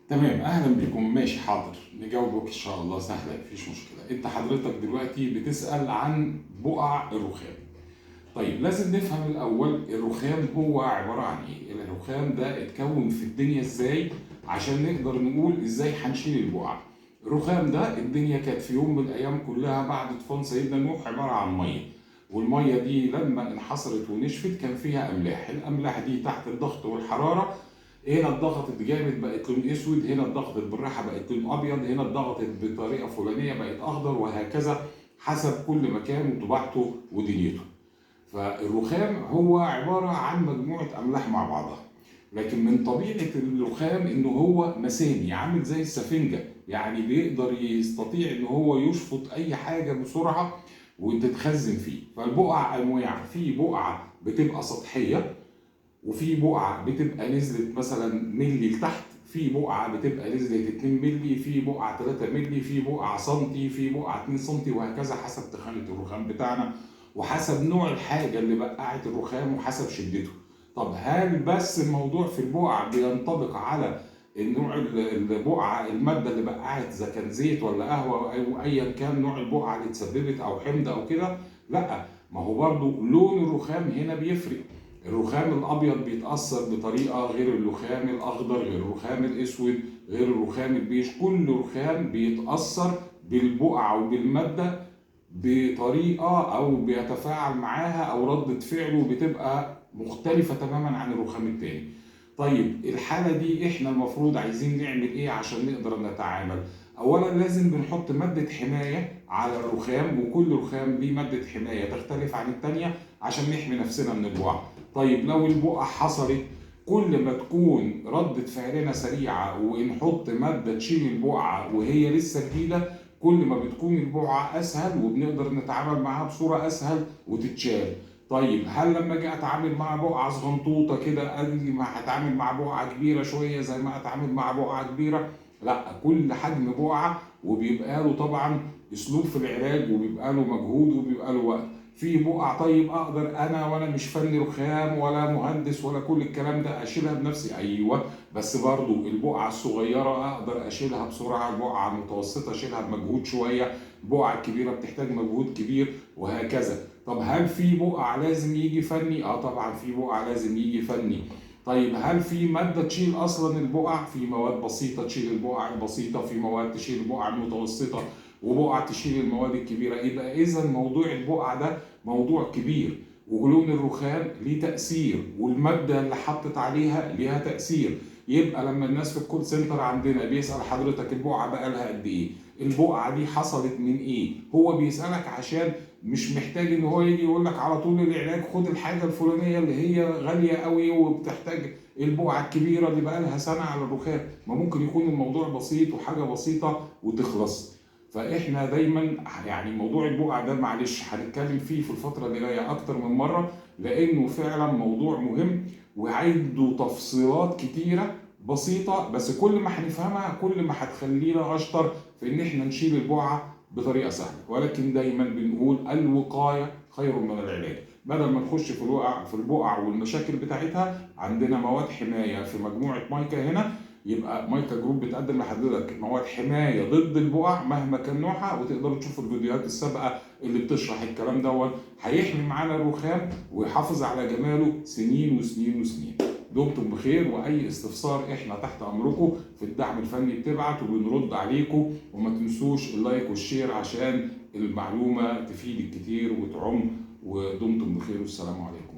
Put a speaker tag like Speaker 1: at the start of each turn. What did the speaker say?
Speaker 1: تمام، اهلا بكم. ماشي، حاضر، نجاوبك ان شاء الله، سهله مفيش مشكله. انت حضرتك دلوقتي بتسال عن بقع الرخام. طيب، لازم نفهم الاول الرخام هو عباره عن ايه. الرخام ده اتكون في الدنيا ازاي عشان نقدر نقول ازاي هنشيل البقع. الرخام ده الدنيا كانت في يوم من الايام كلها بعد طوفان سيدنا نوح عباره عن ميه، والميه دي لما انحصرت ونشفت كان فيها املاح. الاملاح دي تحت الضغط والحراره، هنا اتضغطت جامد بقت لون اسود، هنا اتضغطت بالراحه بقت لون ابيض، هنا اتضغطت بطريقه فلانيه بقت اخضر، وهكذا حسب كل مكان وطباعته ودنيته. فالرخام هو عباره عن مجموعه املاح مع بعضها، لكن من طبيعه الرخام انه هو مسامي عامل زي السفنجه، يعني بيقدر يستطيع ان هو يشفط اي حاجه بسرعه وتتخزن فيه. فالبقع انواع، في بقعه بتبقى سطحيه، وفي بقعه بتبقى نزلت مثلا ملي لتحت، في بقعه بتبقى نزلت 2 ملي، في بقعه 3 ملي، في بقعه سنتي، في بقعه 2 سنتي، وهكذا حسب تخانه الرخام بتاعنا وحسب نوع الحاجه اللي بقعت الرخام وحسب شدته. طب هل بس الموضوع في البقع بينطبق على النوع البقعه، الماده اللي بقعت، اذا كان زيت ولا قهوه او ايا كان نوع البقعه اللي اتسببت او حمض او كده؟ لا، ما هو برضو لون الرخام هنا بيفرق. الرخام الابيض بيتاثر بطريقه غير الرخام الاخضر، غير الرخام الاسود، غير الرخام البيج. كل رخام بيتاثر بالبقع وبالماده بطريقه او بيتفاعل معاها او ردة فعله بتبقى مختلفه تماما عن الرخام التاني. طيب الحاله دي احنا المفروض عايزين نعمل ايه عشان نقدر نتعامل؟ اولا لازم بنحط ماده حمايه على الرخام، وكل رخام ليه ماده حمايه تختلف عن التانيه عشان نحمي نفسنا من البقع. طيب لو البقع حصلت، كل ما تكون ردة فعلنا سريعة ونحط مادة تشيل البقعة وهي لسه جديدة، كل ما بتكون البقعة أسهل وبنقدر نتعامل معاها بصورة أسهل وتتشال. طيب هل لما أجي أتعامل مع بقعة صغنطوطة كده أجي ما هتعامل مع بقعة كبيرة شوية زي ما أتعامل مع بقعة كبيرة؟ لا، كل حجم بقعة وبيبقى له طبعا أسلوب في العلاج، وبيبقى له مجهود وبيبقى له وقت. في بقع طيب اقدر انا وانا مش فني رخام ولا مهندس ولا كل الكلام ده اشيلها بنفسي، ايوه، بس برضو البقعه الصغيره اقدر اشيلها بسرعه، البقعه المتوسطه اشيلها بمجهود شويه، البقعه الكبيره بتحتاج مجهود كبير، وهكذا. طب هل في بقع لازم يجي فني؟ اه طبعا في بقع لازم يجي فني. طيب هل في ماده تشيل اصلا البقع؟ في مواد بسيطه تشيل البقع البسيطه، في مواد تشيل البقع المتوسطه، وبقعه تشيل المواد الكبيره. يبقى اذا موضوع البقع ده موضوع كبير، ولون الرخام ليه تأثير، والمادة اللي حطت عليها ليها تأثير. يبقى لما الناس في الكول سنتر عندنا بيسأل حضرتك البقعة بقالها قد ايه؟ البقعة دي حصلت من ايه؟ هو بيسألك عشان مش محتاج ان هو يجي يقول لك على طول العلاج خد الحاجة الفلانية اللي هي غالية قوي وبتحتاج البقعة الكبيرة اللي بقالها سنة على الرخام. ما ممكن يكون الموضوع بسيط وحاجة بسيطة وتخلص. فاحنا دايما يعني موضوع البقع ده معلش هنتكلم فيه في الفتره اللي جايه اكتر من مره، لانه فعلا موضوع مهم وعنده تفصيلات كتيره بسيطه، بس كل ما هنفهمها كل ما هتخلينا اشطر في ان احنا نشيل البقعه بطريقه سهله. ولكن دايما بنقول الوقايه خير من العلاج. بدل ما نخش في البقع والمشاكل بتاعتها، عندنا مواد حمايه في مجموعه مايكا هنا. يبقى مايكا جروب بتقدم لحضرتك مواد حمايه ضد البقع مهما كان نوعها، وتقدروا تشوفوا الفيديوهات السابقه اللي بتشرح الكلام دوت. هيحمي معانا الرخام ويحافظ على جماله سنين وسنين وسنين. دمتم بخير، واي استفسار احنا تحت امركم في الدعم الفني بتبعت وبنرد عليكم. وما تنسوش اللايك والشير عشان المعلومه تفيد الكتير وتعم. ودمتم بخير والسلام عليكم.